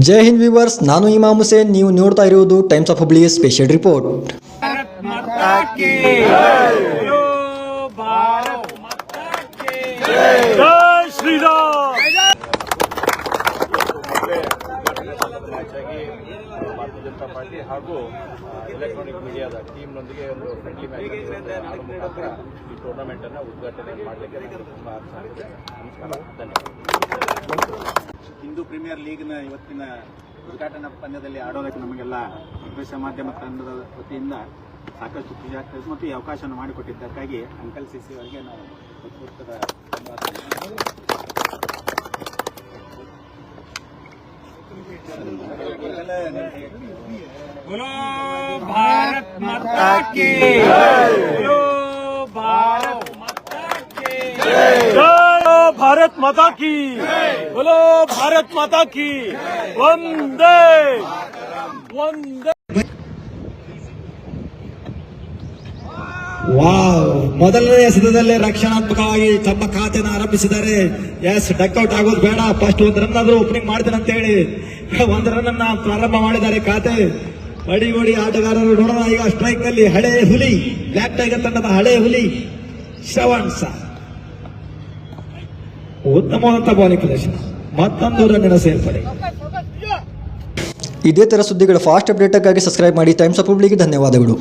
ಜೈ Hind viewers, ನಾನು ಇಮಾಮ್ ಹುಸೇನ್. ನೀವು ನೋಡ್ತಾ ಇರುವುದು times of Hubli special report. ಭಾರತೀಯ ಜನತಾ ಪಾರ್ಟಿ ಹಾಗೂ ಎಲೆಕ್ಟ್ರಾನಿಕ್ ಮೀಡಿಯಾದ ಟೀಮ್ನೊಂದಿಗೆ ಒಂದು ಫ್ರೆಂಡ್ಲಿ ಮ್ಯಾಚ್ ಮುಖಾಂತರ ಈ ಟೂರ್ನಮೆಂಟ್ ಅನ್ನು ಉದ್ಘಾಟನೆ ಮಾಡಲಿಕ್ಕೆ ನನಗೆ ತುಂಬಾ ಆಸೆ ಆಗಿದೆ. ನಮಸ್ಕಾರ, ಧನ್ಯವಾದ. ಹಿಂದೂ ಪ್ರೀಮಿಯರ್ ಲೀಗ್ನ ಇವತ್ತಿನ ಉದ್ಘಾಟನಾ ಪಂದ್ಯದಲ್ಲಿ ಆಡೋದಕ್ಕೆ ನಮಗೆಲ್ಲ ದೃಶ್ಯ ಮಾಧ್ಯಮ ತಂಡದ ವತಿಯಿಂದ ಸಾಕಷ್ಟು ಖುಷಿ ಆಗ್ತದೆ ಮತ್ತು ಈ ಅವಕಾಶವನ್ನು ಮಾಡಿಕೊಟ್ಟಿದ್ದಕ್ಕಾಗಿ ಅಂಕಲ್ ಸಿಸಿ ಅವರಿಗೆ ನಾವು ಹೃತ್ಪೂರ್ವಕದ बोलो भारत माता की, बोलो भारत माता की, बोलो भारत माता की, बोलो भारत माता की, वंदे वंदे. ವಾವ್, ಮೊದಲನೇ ಎಸೆತದಲ್ಲೇ ರಕ್ಷಣಾತ್ಮಕವಾಗಿ ತಮ್ಮ ಖಾತೆಯನ್ನು ಆರಂಭಿಸಿದ್ದಾರೆ. ಎಸ್, ಡಕ್ಔಟ್ ಆಗೋದು ಬೇಡ, ಫಸ್ಟ್ ಒಂದು ರನ್ ಆದ್ರೂ ಓಪನಿಂಗ್ ಮಾಡ್ತೇನೆ ಅಂತ ಹೇಳಿ ಒಂದು ರನ್ ಅನ್ನ ಪ್ರಾರಂಭ ಮಾಡಿದ್ದಾರೆ. ಖಾತೆ ಬಡಿ ಆಟಗಾರರು ನೋಡೋಣ. ಈಗ ಸ್ಟ್ರೈಕ್ ನಲ್ಲಿ ಹಳೆ ಹುಲಿ, ಬ್ಲಾಕ್ ಟೈಗರ್ ತಂಡದ ಹಳೆ ಹುಲಿ ಶ್ರವಣ್ ಸರ್ ಉತ್ತಮವಾದಂತಹ ಬೌಲಿಂಗ್ ಪ್ರದರ್ಶನ, ಮತ್ತೊಂದು ರನ್ನಿನ ಸೇರ್ಪಡೆ. ಇದೇ ತರ ಸುದ್ದಿಗಳ ಫಾಸ್ಟ್ ಅಪ್ಡೇಟ್ಗಾಗಿ ಸಬ್ಸ್ಕ್ರೈಬ್ ಮಾಡಿ. ಟೈಮ್ಸ್ ಆಫ್ ಹುಬ್ಳಿಗೆ ಧನ್ಯವಾದಗಳು.